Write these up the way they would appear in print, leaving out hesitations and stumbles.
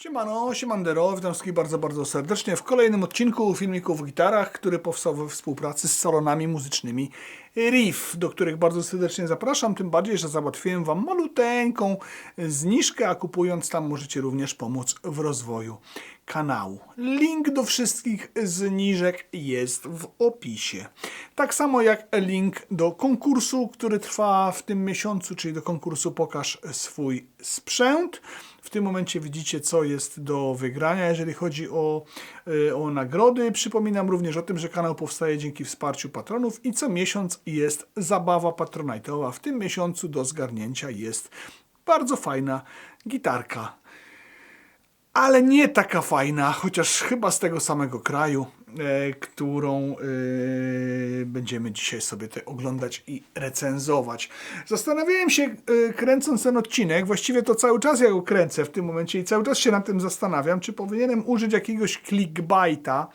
Siemano, siemandero, witam wszystkich bardzo, bardzo serdecznie w kolejnym odcinku filmików o gitarach, który powstał we współpracy z salonami muzycznymi Riff, do których bardzo serdecznie zapraszam, tym bardziej, że załatwiłem Wam maluteńką zniżkę, a kupując tam możecie również pomóc w rozwoju kanału. Link do wszystkich zniżek jest w opisie. Tak samo jak link do konkursu, który trwa w tym miesiącu, czyli do konkursu Pokaż swój sprzęt. W tym momencie widzicie, co jest do wygrania, jeżeli chodzi o nagrody. Przypominam również o tym, że kanał powstaje dzięki wsparciu patronów i co miesiąc jest zabawa patronite'owa. W tym miesiącu do zgarnięcia jest bardzo fajna gitarka. Ale nie taka fajna, chociaż chyba z tego samego kraju, którą będziemy dzisiaj sobie oglądać i recenzować. Zastanawiałem się, kręcąc ten odcinek, właściwie to cały czas ja go kręcę w tym momencie i cały czas się nad tym zastanawiam, czy powinienem użyć jakiegoś clickbaita,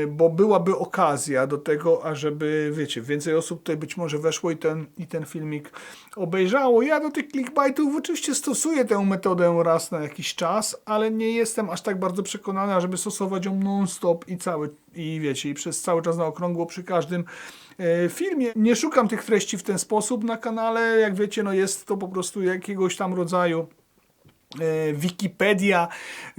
bo byłaby okazja do tego, ażeby, wiecie, więcej osób tutaj być może weszło i ten filmik obejrzało. Ja do tych clickbaitów oczywiście stosuję tę metodę raz na jakiś czas, ale nie jestem aż tak bardzo przekonany, żeby stosować ją non-stop i wiecie, i przez cały czas na okrągło przy każdym filmie. Nie szukam tych treści w ten sposób na kanale, jak wiecie, no jest to po prostu jakiegoś tam rodzaju Wikipedia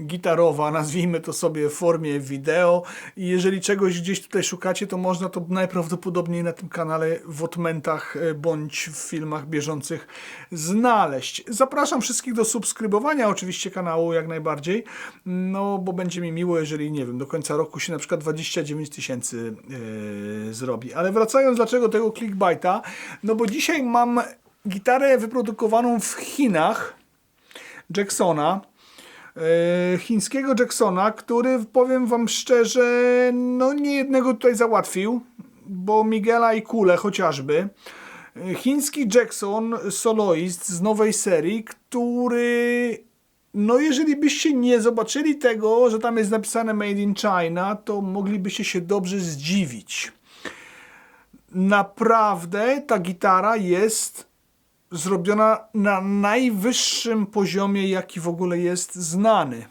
gitarowa, nazwijmy to sobie w formie wideo, i jeżeli czegoś gdzieś tutaj szukacie, to można to najprawdopodobniej na tym kanale w odmentach bądź w filmach bieżących znaleźć. Zapraszam wszystkich do subskrybowania oczywiście kanału jak najbardziej, no bo będzie mi miło, jeżeli nie wiem, do końca roku się na przykład 29 000 zrobi. Ale wracając, dlaczego tego clickbaita? No bo dzisiaj mam gitarę wyprodukowaną w Chinach, Jacksona, chińskiego Jacksona, który, powiem Wam szczerze, no nie jednego tutaj załatwił, bo Miguela i Kulę chociażby. Chiński Jackson soloist z nowej serii, który, no jeżeli byście nie zobaczyli tego, że tam jest napisane Made in China, to moglibyście się dobrze zdziwić. Naprawdę ta gitara jest zrobiona na najwyższym poziomie, jaki w ogóle jest znany.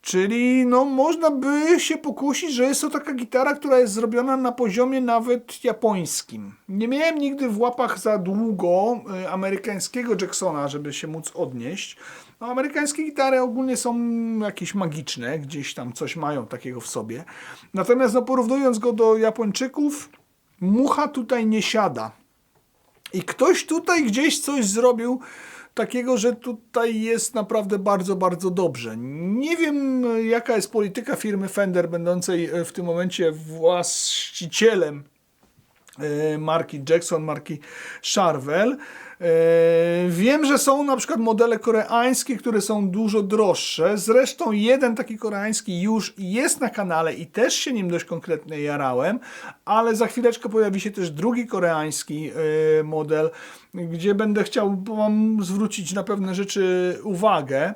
Czyli no można by się pokusić, że jest to taka gitara, która jest zrobiona na poziomie nawet japońskim. Nie miałem nigdy w łapach za długo amerykańskiego Jacksona, żeby się móc odnieść. No, amerykańskie gitary ogólnie są jakieś magiczne, gdzieś tam coś mają takiego w sobie. Natomiast no, porównując go do Japończyków, mucha tutaj nie siada. I ktoś tutaj gdzieś coś zrobił takiego, że tutaj jest naprawdę bardzo, bardzo dobrze. Nie wiem, jaka jest polityka firmy Fender, będącej w tym momencie właścicielem marki Jackson, marki Charvel. Wiem, że są na przykład modele koreańskie, które są dużo droższe. Zresztą jeden taki koreański już jest na kanale i też się nim dość konkretnie jarałem, ale za chwileczkę pojawi się też drugi koreański model, gdzie będę chciał Wam zwrócić na pewne rzeczy uwagę.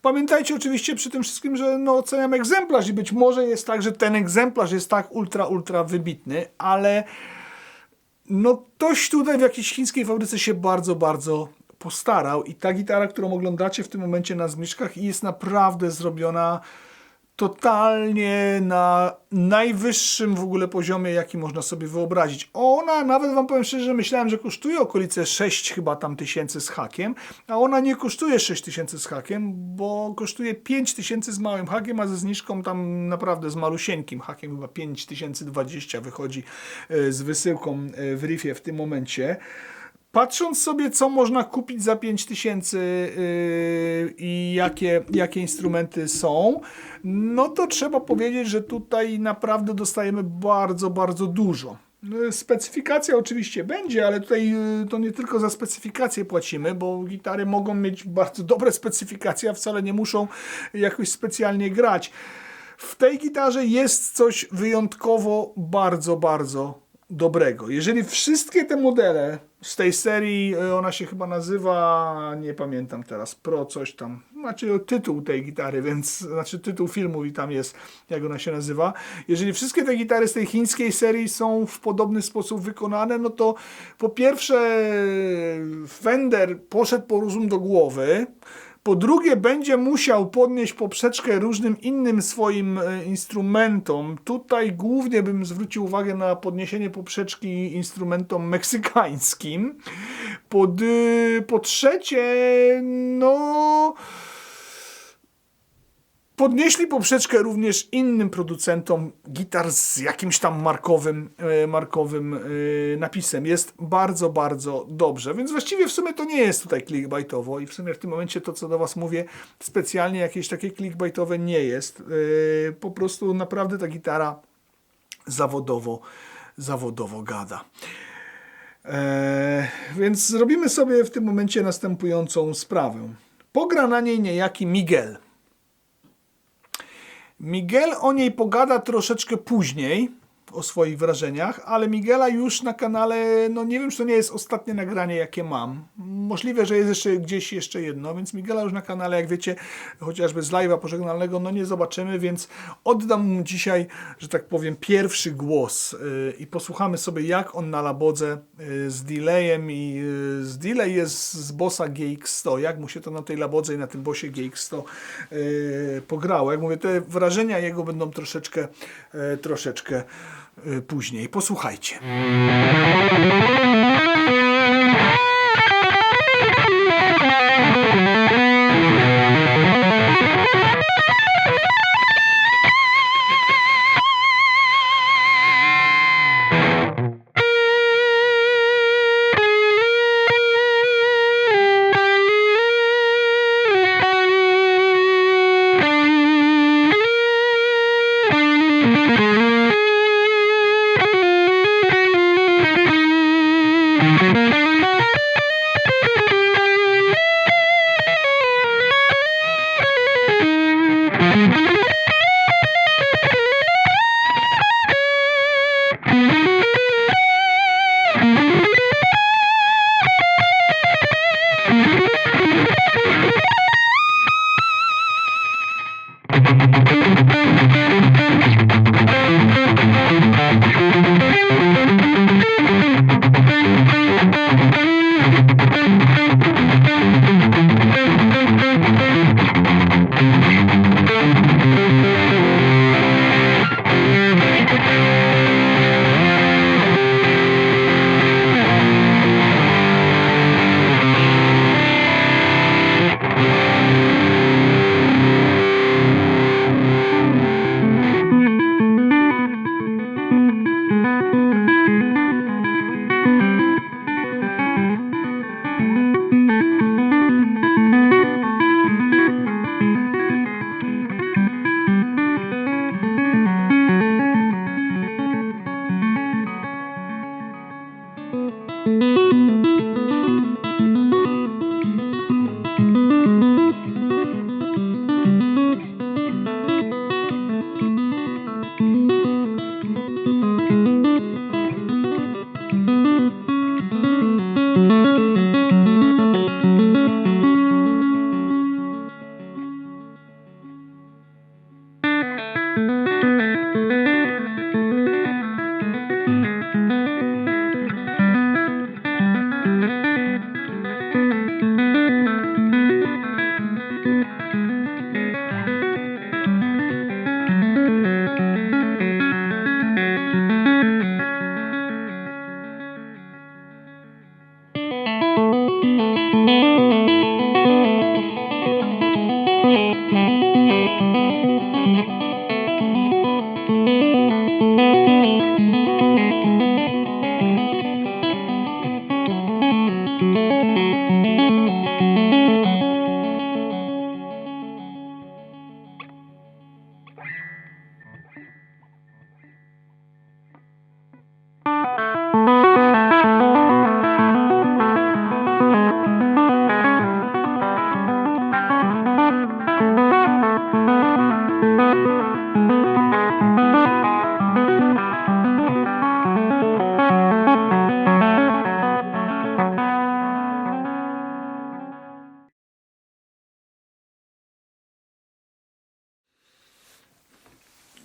Pamiętajcie oczywiście przy tym wszystkim, że no, oceniam egzemplarz i być może jest tak, że ten egzemplarz jest tak ultra wybitny, ale no ktoś tutaj w jakiejś chińskiej fabryce się bardzo, bardzo postarał i ta gitara, którą oglądacie w tym momencie na zniżkach, jest naprawdę zrobiona totalnie na najwyższym w ogóle poziomie, jaki można sobie wyobrazić. Ona, nawet Wam powiem szczerze, myślałem, że kosztuje okolice 6 chyba tam tysięcy z hakiem, a ona nie kosztuje 6 tysięcy z hakiem, bo kosztuje 5 tysięcy z małym hakiem, a ze zniżką tam naprawdę z malusieńkim hakiem, chyba 5020 wychodzi z wysyłką w Riffie w tym momencie. Patrząc sobie, co można kupić za 5000 i jakie instrumenty są, no to trzeba powiedzieć, że tutaj naprawdę dostajemy bardzo, bardzo dużo. Specyfikacja oczywiście będzie, ale tutaj to nie tylko za specyfikację płacimy, bo gitary mogą mieć bardzo dobre specyfikacje, a wcale nie muszą jakoś specjalnie grać. W tej gitarze jest coś wyjątkowo bardzo, bardzo dobrego. Jeżeli wszystkie te modele z tej serii, ona się chyba nazywa, nie pamiętam teraz, Pro coś tam, znaczy tytuł tej gitary, więc, znaczy tytuł filmu i tam jest, jak ona się nazywa. Jeżeli wszystkie te gitary z tej chińskiej serii są w podobny sposób wykonane, no to po pierwsze Fender poszedł po rozum do głowy, Po drugie, będzie musiał podnieść poprzeczkę różnym innym swoim instrumentom. Tutaj głównie bym zwrócił uwagę na podniesienie poprzeczki instrumentom meksykańskim. Po trzecie, no... Podnieśli poprzeczkę również innym producentom gitar z jakimś tam markowym napisem. Jest bardzo, bardzo dobrze. Więc właściwie w sumie to nie jest tutaj clickbaitowo i w sumie w tym momencie to, co do Was mówię, specjalnie jakieś takie clickbaitowe nie jest. Po prostu naprawdę ta gitara zawodowo gada. Więc zrobimy sobie w tym momencie następującą sprawę. Pogra na niej niejaki Miguel. Miguel o niej pogada troszeczkę później, o swoich wrażeniach, ale Miguela już na kanale, no nie wiem, czy to nie jest ostatnie nagranie, jakie mam. Możliwe, że jest gdzieś jeszcze jedno, więc Miguela już na kanale, jak wiecie, chociażby z live'a pożegnalnego, no nie zobaczymy, więc oddam mu dzisiaj, że tak powiem, pierwszy głos i posłuchamy sobie, jak on na Labodze z delayem i z delay jest z Bossa GX100, jak mu się to na tej Labodze i na tym Bossie GX100 pograło. Jak mówię, te wrażenia jego będą troszeczkę później. Posłuchajcie.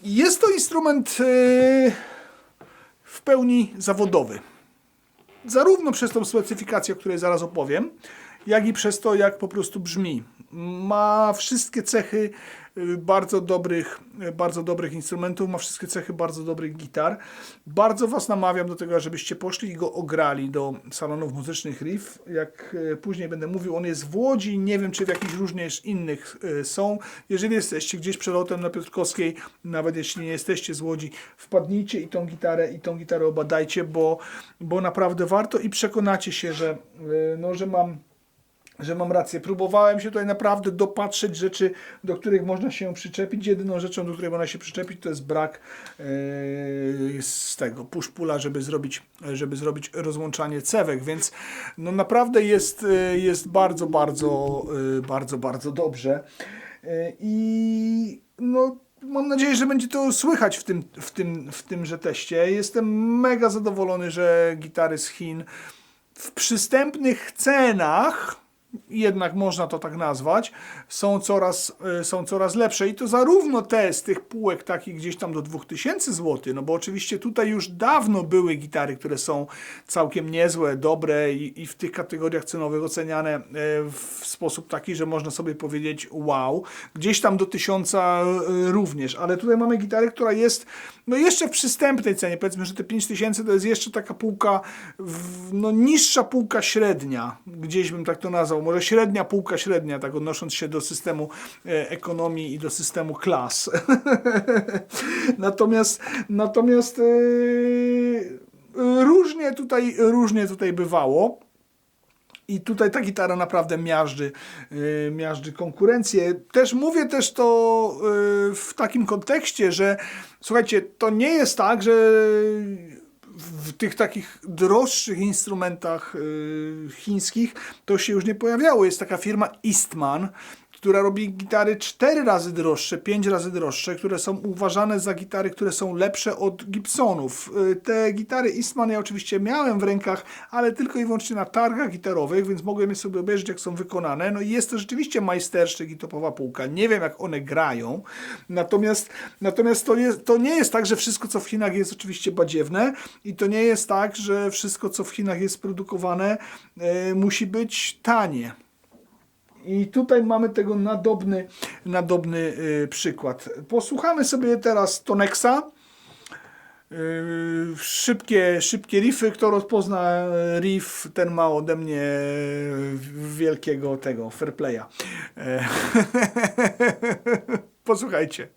Jest to instrument w pełni zawodowy. Zarówno przez tą specyfikację, o której zaraz opowiem, jak i przez to, jak po prostu brzmi. Ma wszystkie cechy bardzo dobrych instrumentów, ma wszystkie cechy bardzo dobrych gitar. Bardzo Was namawiam do tego, żebyście poszli i go ograli do salonów muzycznych Riff. Jak później będę mówił, on jest w Łodzi, nie wiem czy w jakichś również innych są. Jeżeli jesteście gdzieś przelotem na Piotrkowskiej, nawet jeśli nie jesteście z Łodzi, wpadnijcie i tą gitarę obadajcie, bo naprawdę warto i przekonacie się, że mam rację. Próbowałem się tutaj naprawdę dopatrzeć rzeczy, do których można się przyczepić. Jedyną rzeczą, do której można się przyczepić, to jest brak z tego push-pula, żeby zrobić rozłączanie cewek, więc no naprawdę jest bardzo dobrze. I no mam nadzieję, że będzie to słychać w tymże teście. Jestem mega zadowolony, że gitary z Chin w przystępnych cenach, jednak można to tak nazwać, są coraz lepsze. I to zarówno te z tych półek takich gdzieś tam do 2000 zł, no bo oczywiście tutaj już dawno były gitary, które są całkiem niezłe, dobre i w tych kategoriach cenowych oceniane w sposób taki, że można sobie powiedzieć wow. Gdzieś tam do 1000 również, ale tutaj mamy gitarę, która jest no jeszcze w przystępnej cenie. Powiedzmy, że te 5000 to jest jeszcze taka półka, no niższa półka średnia, gdzieś bym tak to nazwał. Może średnia półka średnia, tak odnosząc się do systemu ekonomii i do systemu klas. Natomiast różnie tutaj bywało. I tutaj ta gitara naprawdę miażdży konkurencję. Mówię też to w takim kontekście, że słuchajcie, to nie jest tak, że w tych takich droższych instrumentach chińskich to się już nie pojawiało. Jest taka firma Eastman, która robi gitary 4 razy droższe, 5 razy droższe, które są uważane za gitary, które są lepsze od Gibsonów. Te gitary Eastman ja oczywiście miałem w rękach, ale tylko i wyłącznie na targach gitarowych, więc mogłem je sobie obejrzeć, jak są wykonane. No i jest to rzeczywiście majstersztyk i topowa półka. Nie wiem, jak one grają, natomiast to nie jest tak, że wszystko, co w Chinach jest oczywiście badziewne i to nie jest tak, że wszystko, co w Chinach jest produkowane, musi być tanie. I tutaj mamy tego nadobny przykład. Posłuchamy sobie teraz Tonexa. Szybkie riffy. Kto rozpozna riff, ten ma ode mnie wielkiego fair playa. Posłuchajcie.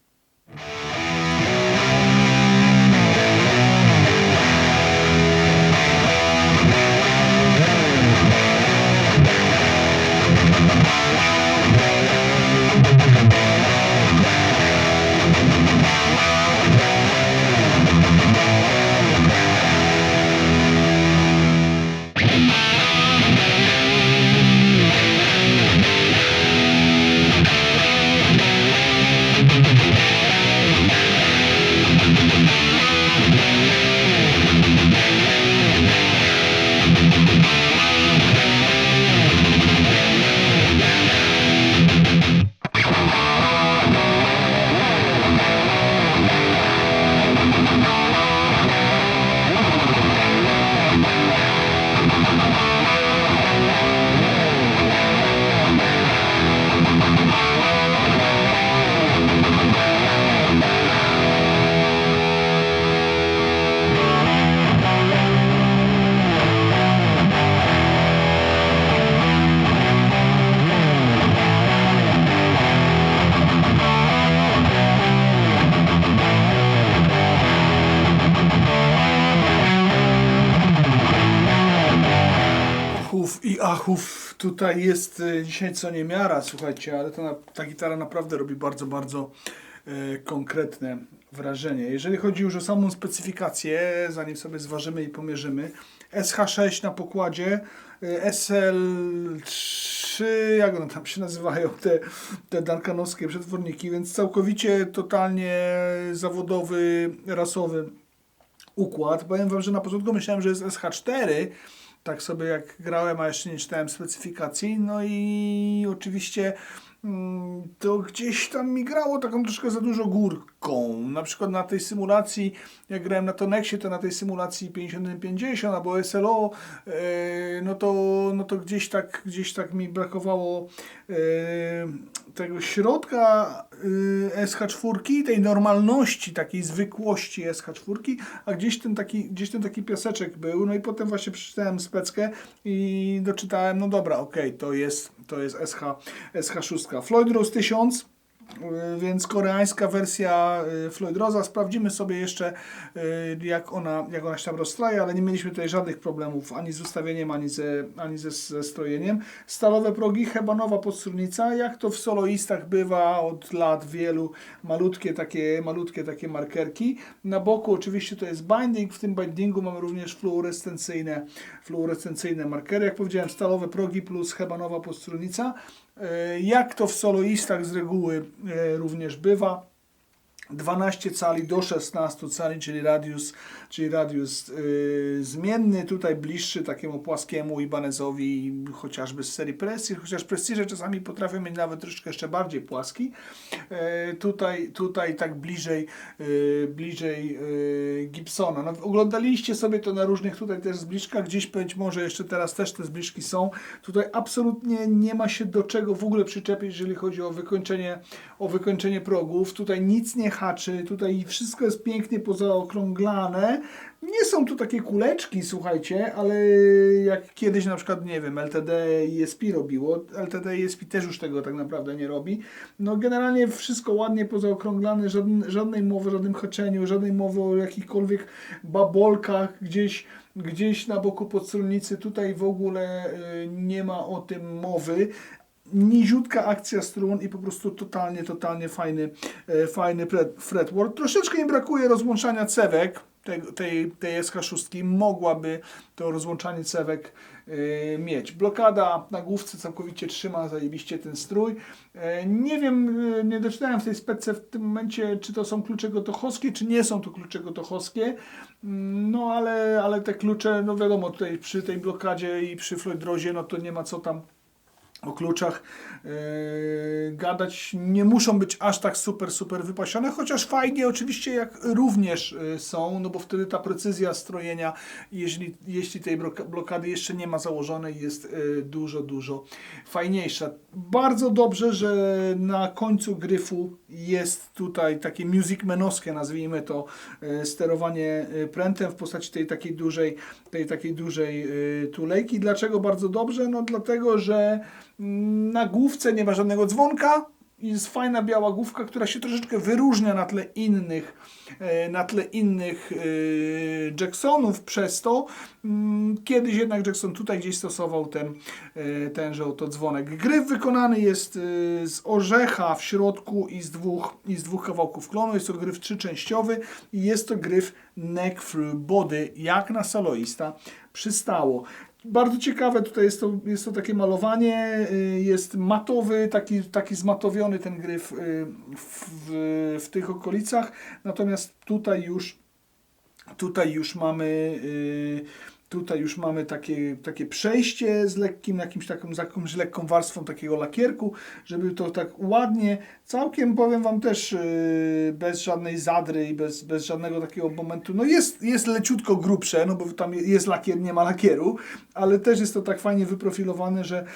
Achów, tutaj jest dzisiaj co niemiara, słuchajcie, ale ta gitara naprawdę robi bardzo konkretne wrażenie. Jeżeli chodzi już o samą specyfikację, zanim sobie zważymy i pomierzymy, SH6 na pokładzie, SL3, jak one tam się nazywają, te duncanowskie przetworniki, więc całkowicie, totalnie zawodowy, rasowy układ. Powiem Wam, że na początku myślałem, że jest SH4, tak sobie jak grałem, a jeszcze nie czytałem specyfikacji. No i oczywiście to gdzieś tam mi grało taką troszkę za dużo górką. Na przykład na tej symulacji, jak grałem na Tonexie, to na tej symulacji 50-50 albo SLO, no to gdzieś tak mi brakowało tego środka SH4, tej normalności, takiej zwykłości SH4, a gdzieś ten taki piaseczek był. No i potem właśnie przeczytałem speckę i doczytałem, no dobra, okej, to jest SH6. Floyd Rose 1000, więc koreańska wersja Floyd Rose'a. Sprawdzimy sobie jeszcze, jak ona się tam rozstraja, ale nie mieliśmy tutaj żadnych problemów ani z ustawieniem, ani ze strojeniem. Stalowe progi, hebanowa podstrójnica, jak to w soloistach bywa od lat wielu, malutkie takie markerki. Na boku oczywiście to jest binding, w tym bindingu mamy również fluorescencyjne markery. Jak powiedziałem, stalowe progi plus hebanowa podstrójnica. Jak to w soloistach z reguły również bywa, 12 cali do 16 cali, czyli radius zmienny, tutaj bliższy takiemu płaskiemu Ibanezowi, chociażby z serii Prestige, chociaż Prestige czasami potrafią mieć nawet troszkę jeszcze bardziej płaski. Tutaj tak bliżej Gibsona. No, oglądaliście sobie to na różnych tutaj też zbliżkach, gdzieś być może jeszcze teraz też te zbliżki są. Tutaj absolutnie nie ma się do czego w ogóle przyczepić, jeżeli chodzi o wykończenie progów. Tutaj nic nie haczy, tutaj wszystko jest pięknie pozaokrąglane. Nie są tu takie kuleczki, słuchajcie, ale jak kiedyś na przykład, nie wiem, LTD i ESP robiło, LTD i ESP też już tego tak naprawdę nie robi. No generalnie wszystko ładnie pozaokrąglane, żadnej mowy o żadnym haczeniu, żadnej mowy o jakichkolwiek babolkach gdzieś na boku podstronnicy. Tutaj w ogóle nie ma o tym mowy. Niziutka akcja strun i po prostu totalnie fajny fretwork. Troszeczkę mi brakuje rozłączania cewek tej SH6. Mogłaby to rozłączanie cewek mieć. Blokada na główce całkowicie trzyma zajebiście ten strój. Nie wiem, nie doczytałem w tej specce w tym momencie, czy to są klucze gotochowskie, czy nie są to klucze gotochowskie. No ale te klucze, no wiadomo, tutaj przy tej blokadzie i przy Floyd Rose'ie, no to nie ma co tam o kluczach gadać. Nie muszą być aż tak super wypasione, chociaż fajnie oczywiście jak również są, no bo wtedy ta precyzja strojenia, jeśli tej blokady jeszcze nie ma założonej, jest dużo fajniejsza. Bardzo dobrze, że na końcu gryfu jest tutaj takie musicmanowskie, nazwijmy to, sterowanie prętem w postaci tej takiej dużej tulejki. Dlaczego bardzo dobrze? No dlatego, że na główce nie ma żadnego dzwonka i jest fajna biała główka, która się troszeczkę wyróżnia na tle innych Jacksonów przez to. Kiedyś jednak Jackson tutaj gdzieś stosował tenże oto dzwonek. Gryf wykonany jest z orzecha w środku i z dwóch kawałków klonu. Jest to gryf trzyczęściowy i jest to gryf neck through body, jak na soloista przystało. Bardzo ciekawe tutaj jest to takie malowanie, jest matowy, taki zmatowiony ten gryf w tych okolicach, natomiast tutaj już mamy takie przejście z jakąś lekką warstwą takiego lakierku, żeby to tak ładnie, całkiem powiem Wam też bez żadnej zadry i bez żadnego takiego momentu, no jest leciutko grubsze, no bo tam jest lakier, nie ma lakieru, ale też jest to tak fajnie wyprofilowane, że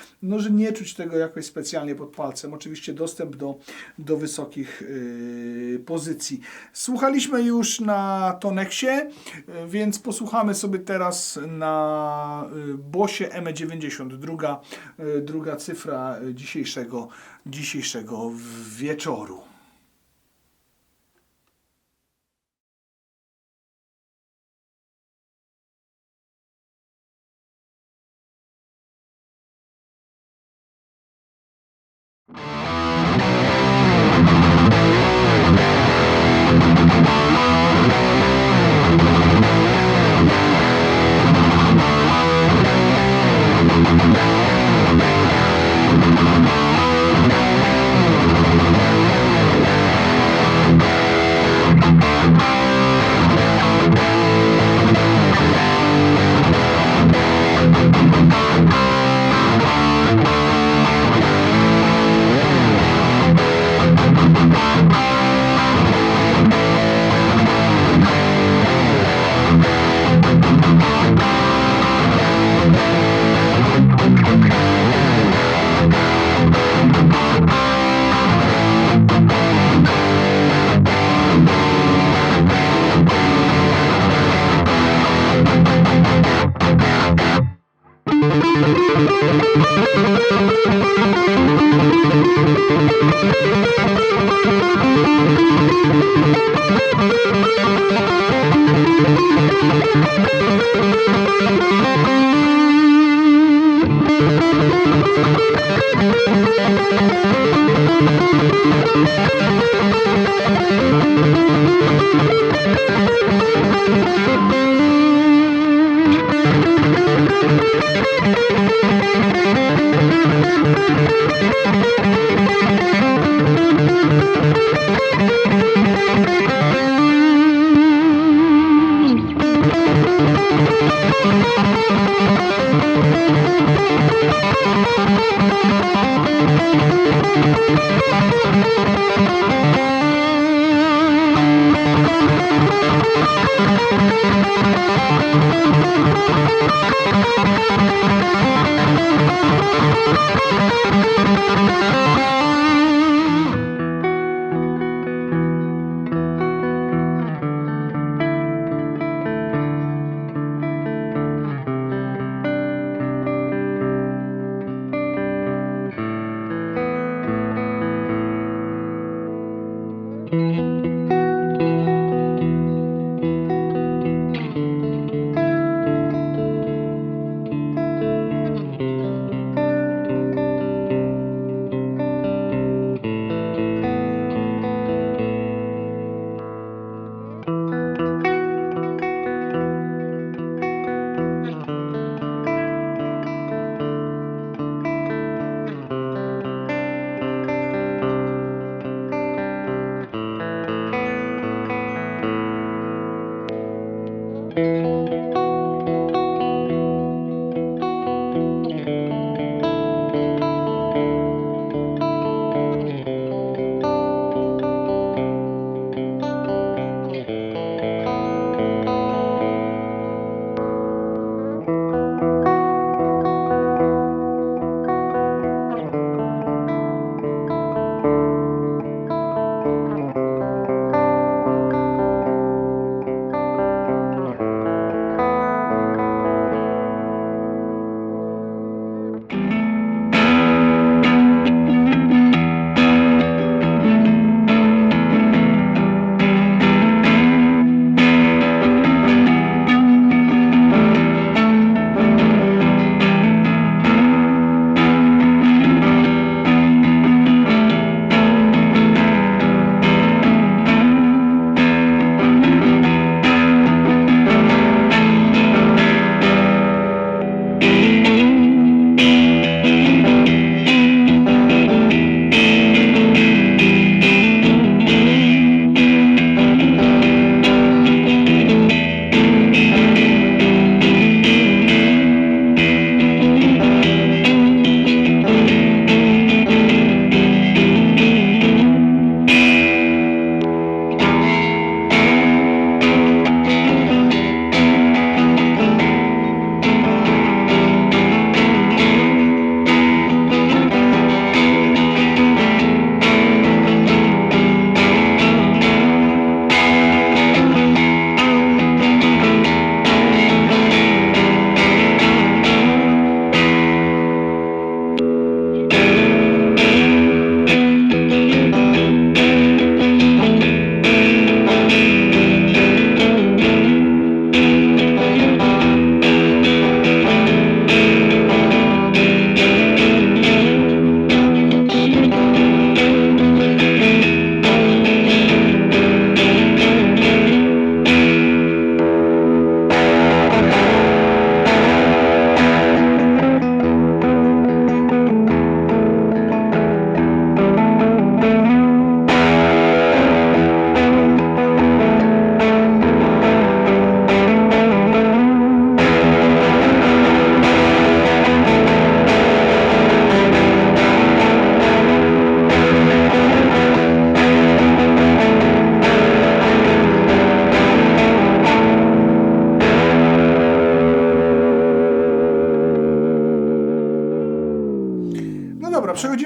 nie czuć tego jakoś specjalnie pod palcem. Oczywiście dostęp do wysokich pozycji. Słuchaliśmy już na Tonexie, więc posłuchamy sobie teraz na Bossie ME90, druga cyfra dzisiejszego wieczoru.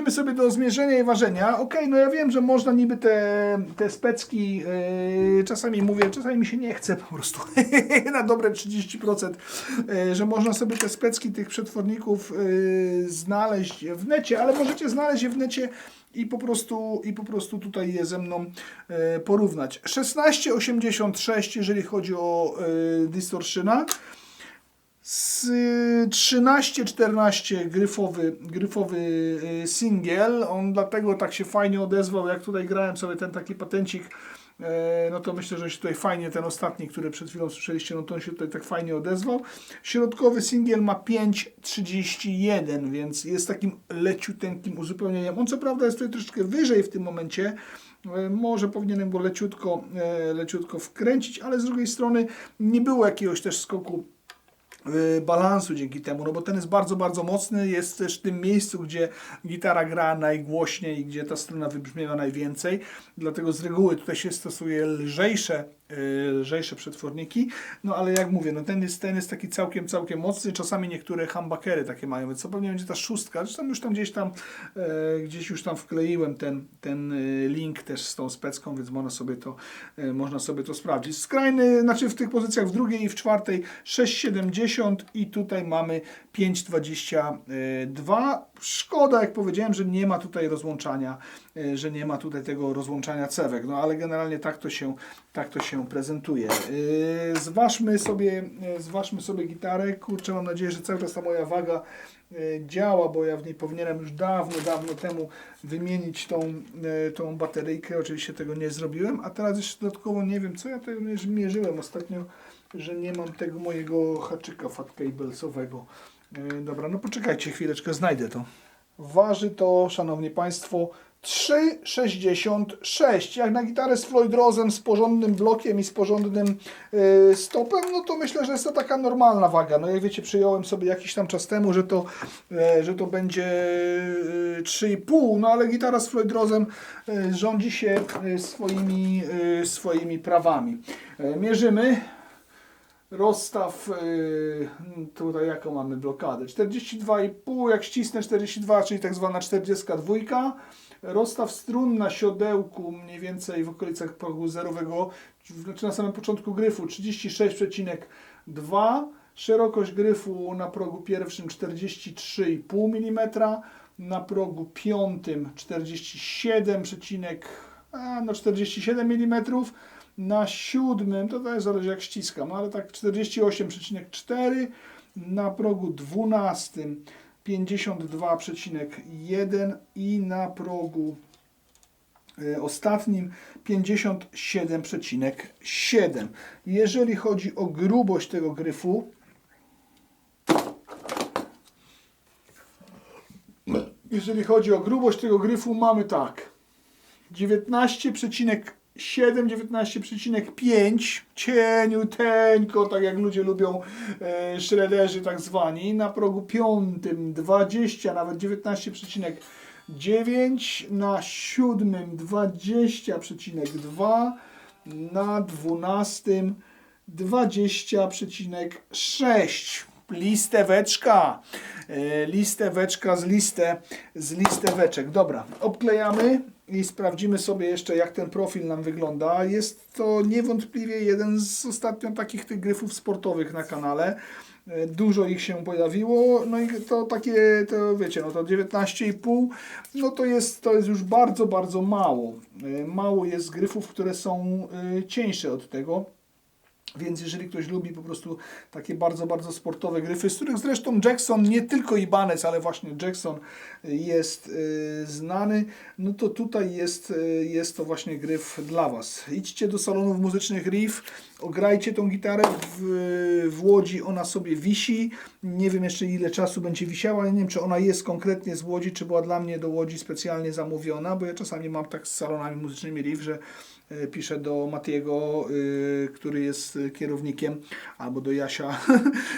Przechodzimy sobie do zmierzenia i ważenia. Ok, no ja wiem, że można niby te specki, czasami mówię, czasami mi się nie chce po prostu na dobre 30%, że można sobie te specki tych przetworników znaleźć w necie, ale możecie znaleźć je w necie i po prostu tutaj je ze mną porównać. 1686, jeżeli chodzi o distortiona. Z 13-14 gryfowy singiel, on dlatego tak się fajnie odezwał, jak tutaj grałem sobie ten taki patencik, no to myślę, że się tutaj fajnie, ten ostatni, który przed chwilą słyszeliście, no to on się tutaj tak fajnie odezwał. Środkowy singiel ma 5,31, więc jest takim leciuteńkim uzupełnieniem. On co prawda jest tutaj troszeczkę wyżej w tym momencie, może powinienem go leciutko wkręcić, ale z drugiej strony nie było jakiegoś też skoku balansu dzięki temu, no bo ten jest bardzo, bardzo mocny, jest też w tym miejscu, gdzie gitara gra najgłośniej i gdzie ta struna wybrzmiewa najwięcej, dlatego z reguły tutaj się stosuje lżejsze przetworniki, no ale jak mówię, no ten jest taki całkiem mocny, czasami niektóre humbuckery takie mają, więc co pewnie będzie ta szóstka, zresztą już tam gdzieś już tam wkleiłem ten link też z tą specką, więc można sobie to sprawdzić. Skrajny, znaczy w tych pozycjach w drugiej i w czwartej 6,70 i tutaj mamy 5,22. Szkoda, jak powiedziałem, że nie ma tutaj rozłączania, tego rozłączania cewek, no ale generalnie tak to się prezentuje. Zważmy sobie gitarę. Kurczę, mam nadzieję, że cały czas ta moja waga działa, bo ja w niej powinienem już dawno temu wymienić tą bateryjkę. Oczywiście tego nie zrobiłem, a teraz jeszcze dodatkowo nie wiem, co ja tutaj mierzyłem ostatnio, że nie mam tego mojego haczyka fat cablesowego. Dobra, no poczekajcie chwileczkę, znajdę to. Waży to, szanowni państwo, 3,66. Jak na gitarę z Floyd Rose'em, z porządnym blokiem i z porządnym stopem, no to myślę, że jest to taka normalna waga. No jak wiecie, przyjąłem sobie jakiś tam czas temu, że to będzie 3,5, no ale gitara z Floyd Rose'em rządzi się swoimi prawami. Mierzymy. Rozstaw, tutaj jaką mamy blokadę? 42,5, jak ścisnę 42, czyli tak zwana 42. Rozstaw strun na siodełku mniej więcej w okolicach progu zerowego, znaczy na samym początku gryfu 36,2. Szerokość gryfu na progu pierwszym 43,5 mm, na progu piątym 47 mm. Na siódmym, to też zależy jak ściskam, ale tak 48,4, na progu 12 52,1 i na progu ostatnim 57,7. Jeżeli chodzi o grubość tego gryfu, mamy tak 19,5, cieniuteńko, tak jak ludzie lubią shredderzy tak zwani, na progu piątym 20, nawet 19,9, na siódmym 20,2, na 12 20,6. Listeweczka z listeweczek. Dobra, obklejamy i sprawdzimy sobie jeszcze, jak ten profil nam wygląda. Jest to niewątpliwie jeden z ostatnio takich tych gryfów sportowych na kanale. Dużo ich się pojawiło, no i to takie, to wiecie, no to 19,5, no to jest już bardzo, bardzo mało. Mało jest gryfów, które są cieńsze od tego. Więc jeżeli ktoś lubi po prostu takie bardzo, bardzo sportowe gryfy, z których zresztą Jackson, nie tylko Ibanez, ale właśnie Jackson jest znany, no to tutaj jest to właśnie gryf dla Was. Idźcie do salonów muzycznych Riff, ograjcie tą gitarę, w Łodzi ona sobie wisi, nie wiem jeszcze ile czasu będzie wisiała, nie wiem czy ona jest konkretnie z Łodzi, czy była dla mnie do Łodzi specjalnie zamówiona, bo ja czasami mam tak z salonami muzycznymi Riff, że piszę do Matiego, który jest kierownikiem, albo do Jasia,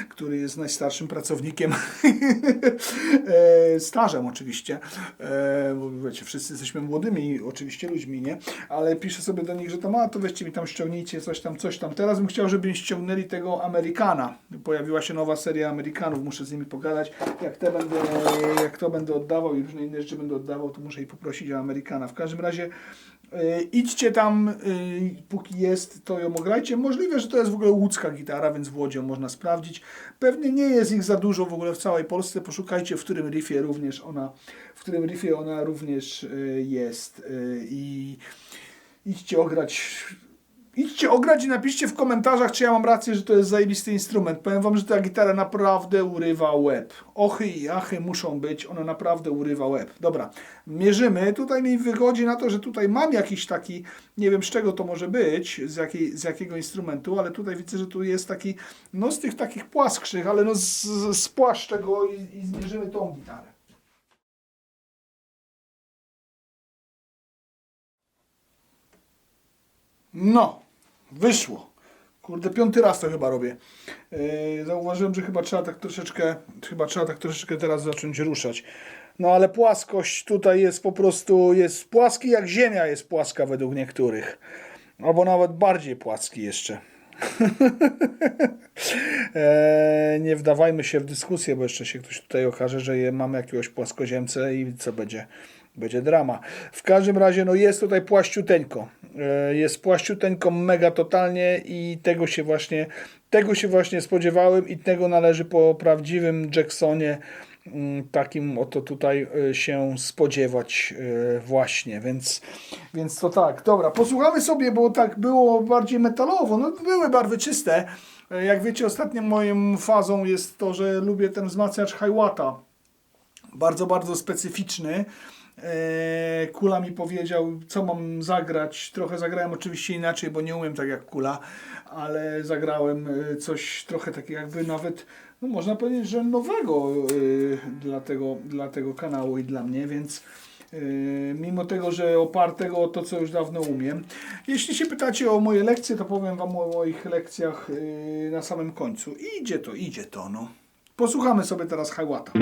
który jest najstarszym pracownikiem, stażem oczywiście, bo wiecie, wszyscy jesteśmy młodymi oczywiście ludźmi, nie? Ale piszę sobie do nich, że tam, to weźcie mi tam ściągnijcie coś tam. Teraz bym chciał, żeby ściągnęli tego Amerykana. Pojawiła się nowa seria Amerykanów, muszę z nimi pogadać. Jak to będę oddawał i różne inne rzeczy będę oddawał, to muszę ich poprosić o Amerykana. W każdym razie idźcie tam, póki jest, to ją ograjcie. Możliwe, że to jest w ogóle łódzka gitara, więc w Łodzi ją można sprawdzić. Pewnie nie jest ich za dużo w ogóle w całej Polsce. Poszukajcie, w którym riffie ona również jest. I idźcie ograć i napiszcie w komentarzach, czy ja mam rację, że to jest zajebisty instrument. Powiem wam, że ta gitara naprawdę urywa łeb. Ochy i achy muszą być, ona naprawdę urywa łeb. Dobra, mierzymy. Tutaj mi wychodzi na to, że tutaj mam jakiś taki, nie wiem z czego to może być, z jakiego instrumentu, ale tutaj widzę, że tu jest taki, no z tych takich płaskszych, ale no spłaszczę go i zmierzymy tą gitarę. No, wyszło. Kurde, 5. raz to chyba robię. Zauważyłem, że chyba trzeba tak troszeczkę teraz zacząć ruszać. No ale płaskość tutaj jest po prostu, jest płaski jak ziemia jest płaska według niektórych. Albo nawet bardziej płaski jeszcze. Nie wdawajmy się w dyskusję, bo jeszcze się ktoś tutaj okaże, że mamy jakiegoś płaskoziemcę i co będzie? Będzie drama. W każdym razie no jest tutaj płaściuteńko. Jest płaściuteńko mega totalnie i tego się właśnie spodziewałem i tego należy po prawdziwym Jacksonie takim oto tutaj się spodziewać właśnie, więc to tak. Dobra, posłuchamy sobie, bo tak było bardziej metalowo. No były barwy czyste. Jak wiecie, ostatnią moją fazą jest to, że lubię ten wzmacniacz Hiwata. Bardzo, bardzo specyficzny. Kula mi powiedział, co mam zagrać. Trochę zagrałem oczywiście inaczej, bo nie umiem tak jak Kula, ale zagrałem coś trochę takiego jakby nawet, no można powiedzieć, że nowego dla tego kanału i dla mnie, więc mimo tego, że opartego o to, co już dawno umiem. Jeśli się pytacie o moje lekcje, to powiem wam o moich lekcjach na samym końcu. Idzie to, no. Posłuchamy sobie teraz Hiwata.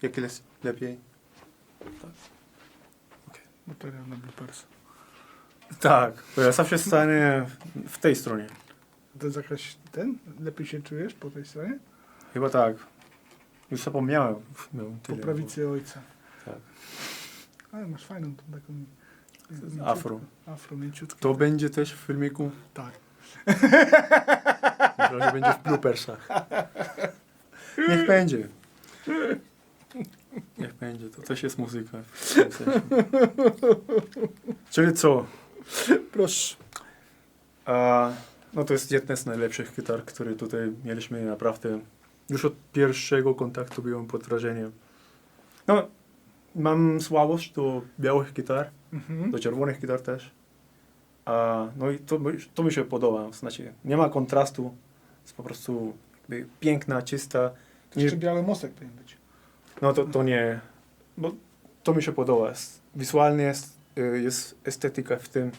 Jakie jest lepiej? Materiał na bloopers. Tak, bo ja zawsze stanę w tej stronie. To jest jakaś lepiej się czujesz po tej stronie? Chyba tak. Już zapomniałem. No, Po prawicy ojca. Tak. Ale masz fajną tą taką... Afro. Afro, mięciutką. To będzie też w filmiku? Tak. Myślę, że będzie w bloopersach. Niech będzie. Niech będzie, to też jest muzyka. W tym sensie. Czyli co? Proszę. No to jest jedna z najlepszych gitar, które tutaj mieliśmy. Naprawdę już od pierwszego kontaktu byłem pod wrażeniem. No, mam słabość do białych gitar, do czerwonych gitar też. No i to mi się podoba. Znaczy, nie ma kontrastu. Jest po prostu jakby piękna, czysta. Jeszcze biały mostek powinien być. No to nie, bo to mi się podoba. Wizualnie jest estetyka w tym.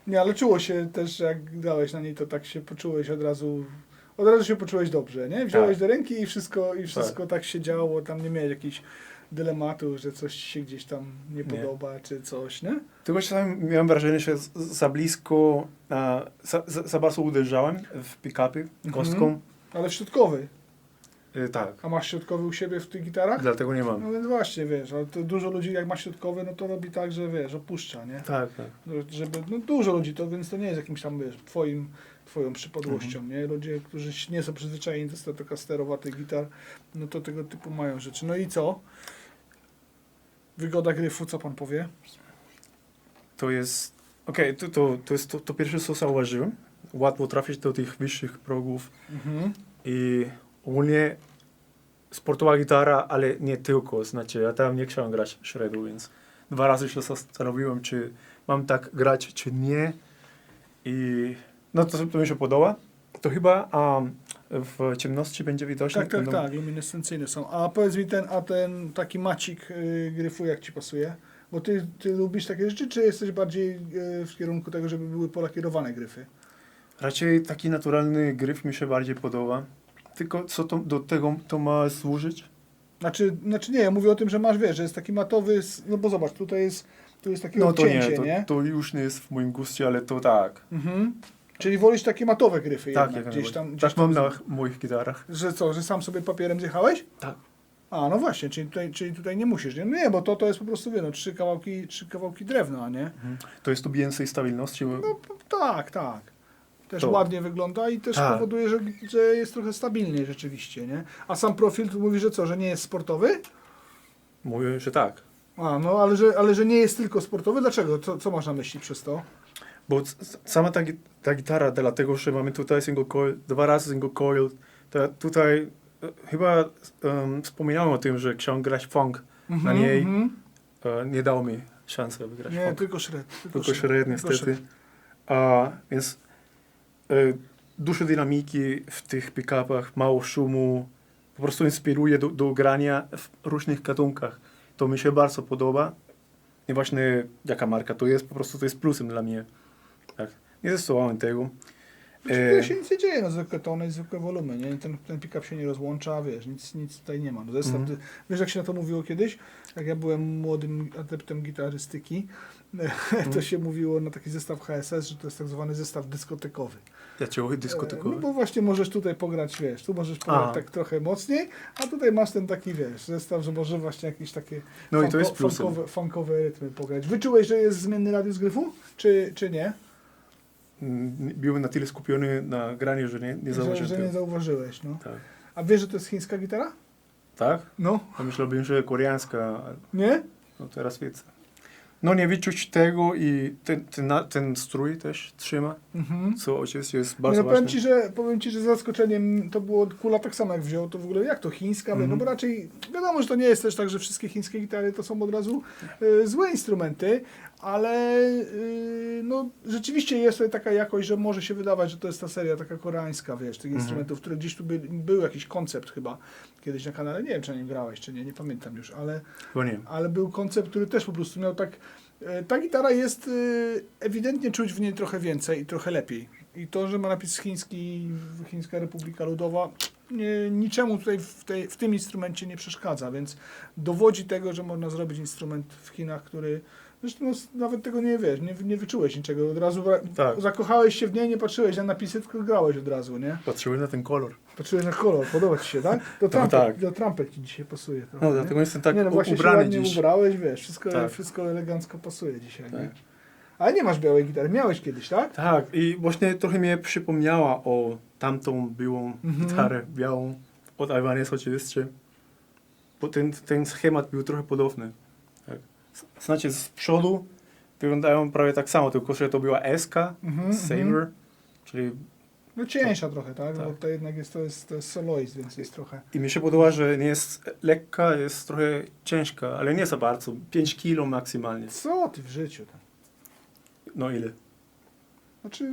Nie, ale czuło się też, że jak dałeś na niej, to tak się poczułeś od razu się poczułeś dobrze, nie? Wziąłeś do ręki i wszystko tak się działo, tam nie miałeś jakichś dylematu, że coś ci się gdzieś tam nie podoba, czy coś, nie? Tylko czasami miałem wrażenie, że za blisko, za bardzo uderzałem w pick-upy kostką. Ale w środkowy. Tak. A masz środkowy u siebie w tych gitarach? Dlatego nie mam. No więc właśnie, wiesz, ale to dużo ludzi jak ma środkowy, no to robi tak, że wiesz, opuszcza, nie? Tak. Dużo ludzi, więc to nie jest jakimś tam, wiesz, twoją przypadłością, nie? Ludzie, którzy nie są przyzwyczajeni do taka sterowatych gitar, no to tego typu mają rzeczy. No i co? Wygoda gryfu, co pan powie? To jest, to jest to pierwsze, co zauważyłem. Łatwo trafić do tych wyższych progów i ogólnie sportowa gitara, ale nie tylko. Znaczy, ja tam nie chciałem grać shredu, więc 2 razy się zastanowiłem, czy mam tak grać, czy nie. I no to mi się podoba. To chyba w ciemności będzie widoczne. Tak, luminescencyjne są. A powiedz mi ten taki macik gryfu, jak ci pasuje? Bo ty lubisz takie rzeczy, czy jesteś bardziej w kierunku tego, żeby były polakierowane gryfy? Raczej taki naturalny gryf mi się bardziej podoba. Tylko co do tego to ma służyć? Znaczy nie, ja mówię o tym, że masz, wiesz, że jest taki matowy, no bo zobacz, tu jest takie odcięcie, nie? To już nie jest w moim guście, ale to tak. Czyli wolisz takie matowe gryfy tak, jednak, gdzieś tam mam na moich gitarach. Że co, że sam sobie papierem zjechałeś? Tak. A, no właśnie, czyli tutaj nie musisz, nie? Nie, bo to jest po prostu, no, 3 kawałki drewna, nie? To jest tu więcej stabilności? No tak. Też To. ładnie wygląda i też powoduje, że jest trochę stabilniej rzeczywiście, nie? A sam profil, tu mówi, że co, że nie jest sportowy? Mówię, że tak. A, no ale że nie jest tylko sportowy, dlaczego? Co masz na myśli przez to? Bo sama ta gitara, dlatego, że mamy tutaj single coil, 2 razy single coil, to tutaj chyba wspominałem o tym, że chciałem grać funk na niej, nie dało mi szansy wygrać funk. Nie, tylko shred. Tylko shred, niestety. Więc dużo dynamiki w tych pick-upach, mało szumu, po prostu inspiruje do grania w różnych gatunkach. To mi się bardzo podoba. I właśnie jaka marka to jest, po prostu to jest plusem dla mnie. Tak. Nie zastosowałem tego. Tutaj się nic nie dzieje, no zwykłe tony, zwykłe wolumy, nie? Ten pick-up się nie rozłącza, wiesz, nic tutaj nie ma. No zestaw, wiesz jak się na to mówiło kiedyś? Jak ja byłem młodym adeptem gitarystyki, to się mówiło na taki zestaw HSS, że to jest tak zwany zestaw dyskotekowy. Dlaczego dyskotekowy? No bo właśnie możesz tutaj pograć, wiesz, tu możesz pograć tak trochę mocniej, a tutaj masz ten taki, wiesz, zestaw, że może właśnie jakieś takie no i to jest funkowe rytmy pograć. Wyczułeś, że jest zmienny radius gryfu, czy nie? Byłem na tyle skupiony na graniu, że nie zauważyłem. Że nie zauważyłeś, no. Tak. A wiesz, że to jest chińska gitara? Tak? No. A myślałbym, że koreańska, Nie? no teraz widzę. No nie wyczuć tego i ten strój też trzyma, co oczywiście jest Nie, bardzo no ważne. powiem ci, że zaskoczeniem to było, Kula tak samo jak wziął, to w ogóle jak to chińska, no bo raczej wiadomo, że to nie jest też tak, że wszystkie chińskie gitary to są od razu złe instrumenty, ale no rzeczywiście jest tutaj taka jakość, że może się wydawać, że to jest ta seria taka koreańska, wiesz, tych instrumentów, które gdzieś tu był jakiś koncept chyba kiedyś na kanale, nie wiem czy na nim grałeś, czy nie, nie pamiętam już, Bo nie. ale był koncept, który też po prostu miał tak. Ta gitara jest ewidentnie czuć w niej trochę więcej i trochę lepiej. I to, że ma napis chiński, Chińska Republika Ludowa, niczemu tutaj w tym instrumencie nie przeszkadza, więc dowodzi tego, że można zrobić instrument w Chinach, który. Zresztą no, nawet tego nie wiesz, nie wyczułeś niczego. Od razu Tak. zakochałeś się w niej, nie patrzyłeś na napisy, tylko grałeś od razu, nie? Patrzyłem na ten kolor. Patrzyłeś na kolor, podoba ci się, tak? Do trampek ci dzisiaj pasuje trochę. No nie? dlatego jestem tak Nie, no właśnie się ubrany ładnie dziś. ubrałeś, wiesz, Tak. wszystko elegancko pasuje dzisiaj, Tak. nie? Ale nie masz białej gitary, miałeś kiedyś, tak? Tak, i właśnie trochę mnie przypomniała o tamtą byłą gitarę białą od Ibanez oczywiście. Bo ten schemat był trochę podobny. Tak. Znaczy z przodu wyglądają prawie tak samo, tylko że to była SK, Saber, czyli No cieńsza trochę, tak? Tak. Bo to jednak to jest soloist, więc jest trochę. i mi się podoba, że nie jest lekka, jest trochę ciężka, ale nie za bardzo, 5 kilo maksymalnie. Co ty w życiu tam? No ile? Znaczy,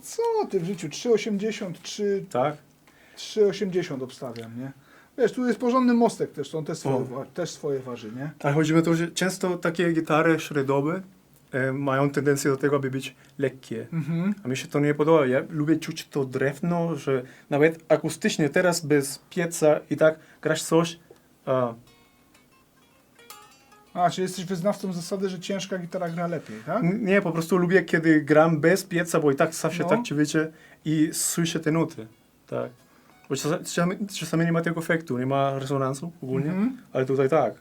co ty w życiu? 3,80, Tak? 3,80 obstawiam, nie? Wiesz, tu jest porządny mostek też, to on też swoje waży, nie? Ale chodzi mi o to, że często takie gitary średowe mają tendencję do tego, aby być lekkie. A mi się to nie podoba. Ja lubię czuć to drewno, że nawet akustycznie teraz bez pieca i tak grasz coś. Czyli jesteś wyznawcą zasady, że ciężka gitara gra lepiej, tak? Nie, po prostu lubię, kiedy gram bez pieca, bo i tak zawsze No. tak ci wiecie i słyszę te nuty. Tak. Bo czasami nie ma tego efektu, nie ma rezonansu ogólnie, ale tutaj tak.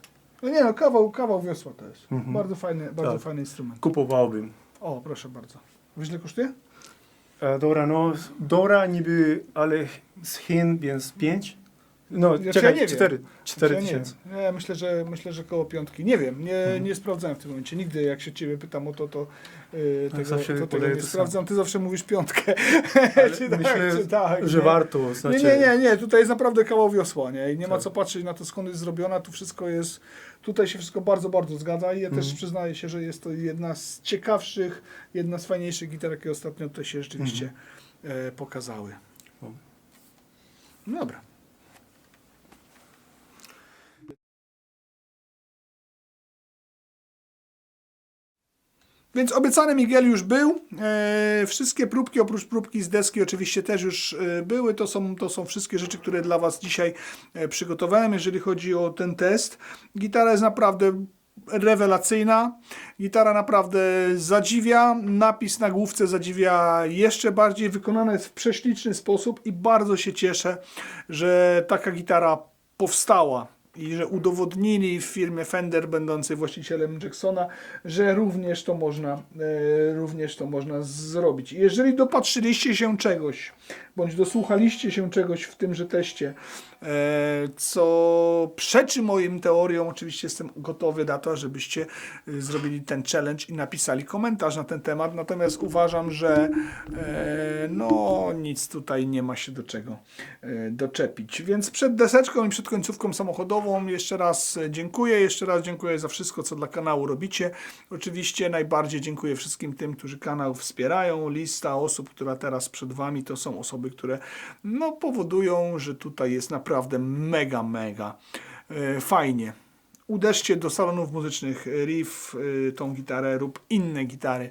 No nie no, kawał wiosła to jest. Bardzo fajny instrument. Kupowałbym. O, proszę bardzo. Wiesz, ile kosztuje? Dora niby, ale z Chin, więc 5. No, Ja czekaj, nie wiem. 4 Ja nie tysięcy. wiem. Nie, myślę, że koło 5. Nie wiem, nie sprawdzałem w tym momencie. Nigdy jak się ciebie pytam o to zawsze tego podaję nie to sprawdzam. Ty zawsze mówisz 5. Ale Czy myślę, czy tak, że nie? warto. Znaczy, Nie, tutaj jest naprawdę kawał wiosła, nie? I nie ma Tak. co patrzeć na to, skąd jest zrobiona, tu wszystko jest, tutaj się wszystko bardzo, bardzo zgadza i ja też przyznaję się, że jest to jedna z ciekawszych, jedna z fajniejszych gitar, jakie ostatnio tutaj się rzeczywiście pokazały. No dobra. Więc obiecany Miguel już był. Wszystkie próbki, oprócz próbki z deski oczywiście też już były. To są wszystkie rzeczy, które dla Was dzisiaj przygotowałem, jeżeli chodzi o ten test. Gitara jest naprawdę rewelacyjna. Gitara naprawdę zadziwia. Napis na główce zadziwia jeszcze bardziej. Wykonana jest w prześliczny sposób i bardzo się cieszę, że taka gitara powstała. I że udowodnili w firmie Fender, będącej właścicielem Jacksona, że również to można zrobić. I jeżeli dopatrzyliście się czegoś, bądź dosłuchaliście się czegoś w tymże teście, co przeczy moim teoriom, oczywiście jestem gotowy na to, żebyście zrobili ten challenge i napisali komentarz na ten temat, natomiast uważam, że no nic tutaj nie ma się do czego doczepić. Więc przed deseczką i przed końcówką samochodową jeszcze raz dziękuję za wszystko, co dla kanału robicie. Oczywiście najbardziej dziękuję wszystkim tym, którzy kanał wspierają. Lista osób, która teraz przed Wami, to są osoby, które no, powodują, że tutaj jest naprawdę mega fajnie. Uderzcie do salonów muzycznych Riff, tą gitarę lub inne gitary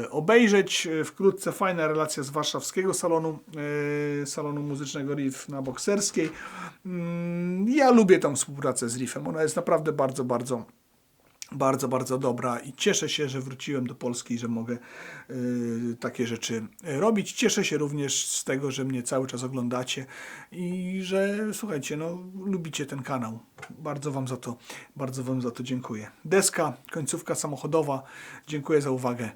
obejrzeć. Wkrótce fajna relacja z warszawskiego salonu muzycznego Riff na Bokserskiej. Ja lubię tą współpracę z Riffem. Ona jest naprawdę bardzo dobra i cieszę się, że wróciłem do Polski i że mogę takie rzeczy robić. Cieszę się również z tego, że mnie cały czas oglądacie i że słuchajcie, no lubicie ten kanał. Bardzo wam za to dziękuję. Deska, końcówka samochodowa. Dziękuję za uwagę.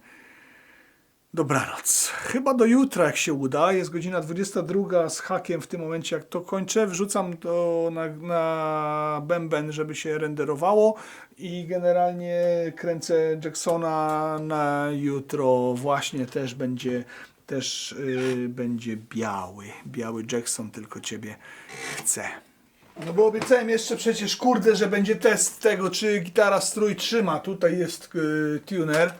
Dobranoc. Chyba do jutra, jak się uda. Jest godzina 22 z hakiem w tym momencie, jak to kończę. Wrzucam to na bęben, żeby się renderowało i generalnie kręcę Jacksona na jutro. Właśnie będzie biały Jackson, tylko ciebie chcę. No bo obiecałem jeszcze przecież, kurde, że będzie test tego, czy gitara strój trzyma. Tutaj jest tuner.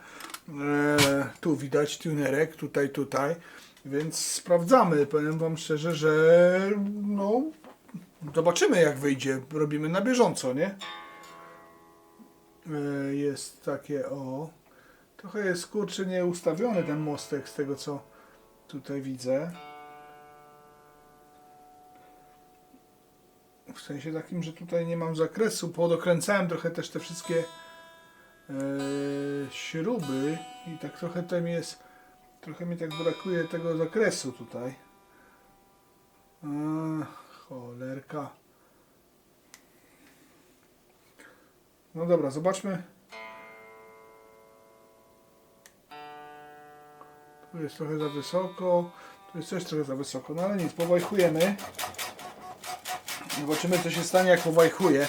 Tu widać tunerek, tutaj. Więc sprawdzamy. Powiem wam szczerze, że no zobaczymy, jak wyjdzie. Robimy na bieżąco, nie? Jest takie, o. Trochę jest, kurczę, nieustawiony ten mostek z tego, co tutaj widzę. W sensie takim, że tutaj nie mam zakresu. Podokręcałem trochę też te wszystkie śruby i tak trochę mi tak brakuje tego zakresu tutaj. Cholerka. No dobra, zobaczmy. Tu jest trochę za wysoko, tu jest też trochę za wysoko, no ale nic, powajchujemy. Zobaczymy, co się stanie, jak powajchuję.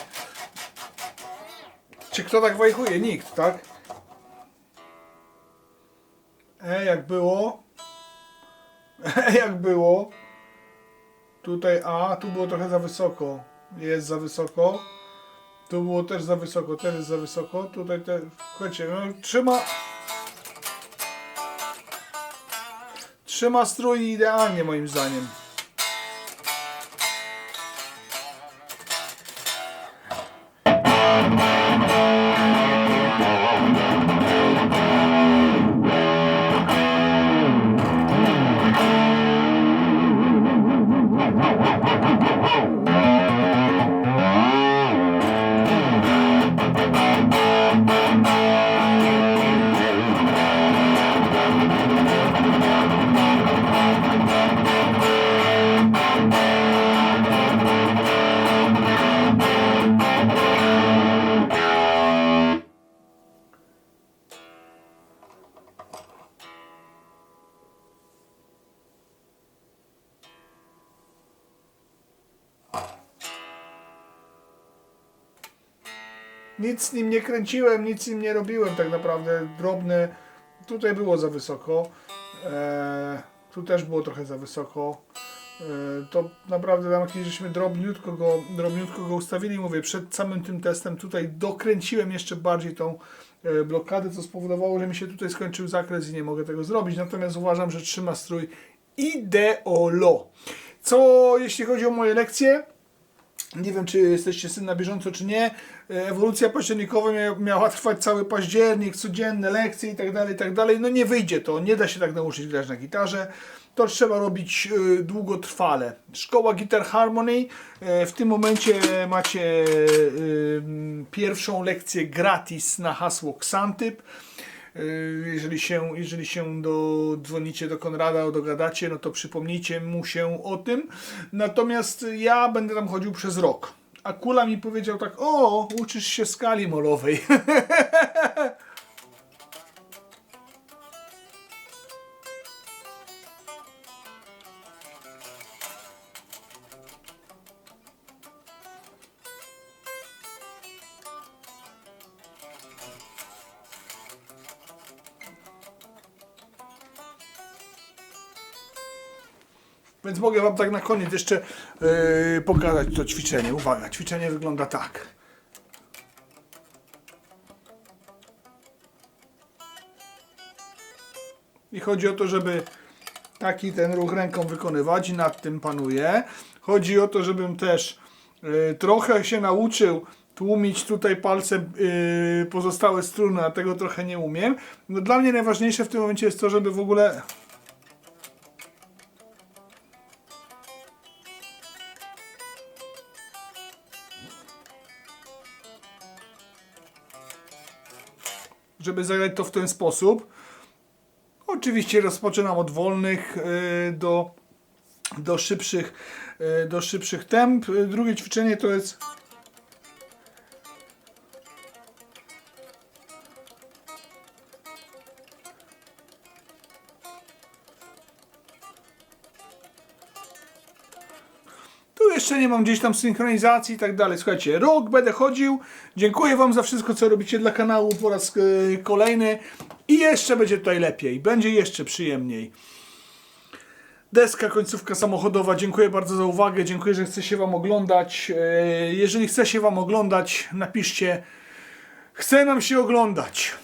Czy kto tak wajchuje? Nikt, tak? Jak było? Jak było? Tutaj tu było trochę za wysoko. Jest za wysoko. Tu było też za wysoko, też jest za wysoko. Tutaj też, słuchajcie, no, trzyma strój idealnie, moim zdaniem. Nic z nim nie kręciłem, nic z nim nie robiłem tak naprawdę. Drobne. Tutaj było za wysoko. Tu też było trochę za wysoko. To naprawdę tam jakieś żeśmy drobniutko go ustawili. Mówię, przed samym tym testem tutaj dokręciłem jeszcze bardziej tą blokadę, co spowodowało, że mi się tutaj skończył zakres i nie mogę tego zrobić. Natomiast uważam, że trzyma strój ideolo. Co jeśli chodzi o moje lekcje? Nie wiem, czy jesteście z tym na bieżąco, czy nie. Ewolucja październikowa miała trwać cały październik, codzienne lekcje i tak dalej. No nie wyjdzie to, nie da się tak nauczyć grać na gitarze. To trzeba robić długotrwale. Szkoła Guitar Harmony. W tym momencie macie pierwszą lekcję gratis na hasło Xantyp. Jeżeli się dzwonicie do Konrada, dogadacie, no to przypomnijcie mu się o tym. Natomiast ja będę tam chodził przez rok. A Kula mi powiedział tak, uczysz się skali molowej. Więc mogę wam tak na koniec jeszcze pokazać to ćwiczenie. Uwaga, ćwiczenie wygląda tak. I chodzi o to, żeby taki ten ruch ręką wykonywać i nad tym panuję. Chodzi o to, żebym też trochę się nauczył tłumić tutaj palcem pozostałe struny, a tego trochę nie umiem. No, dla mnie najważniejsze w tym momencie jest to, żeby w ogóle zagrać to w ten sposób. Oczywiście rozpoczynam od wolnych do szybszych temp. Drugie ćwiczenie to jest jeszcze nie mam gdzieś tam synchronizacji i tak dalej. Słuchajcie, rok będę chodził. Dziękuję wam za wszystko, co robicie dla kanału po raz kolejny. I jeszcze będzie tutaj lepiej. Będzie jeszcze przyjemniej. Deska, końcówka samochodowa. Dziękuję bardzo za uwagę. Dziękuję, że chce się wam oglądać. Jeżeli chce się wam oglądać, napiszcie: chce nam się oglądać.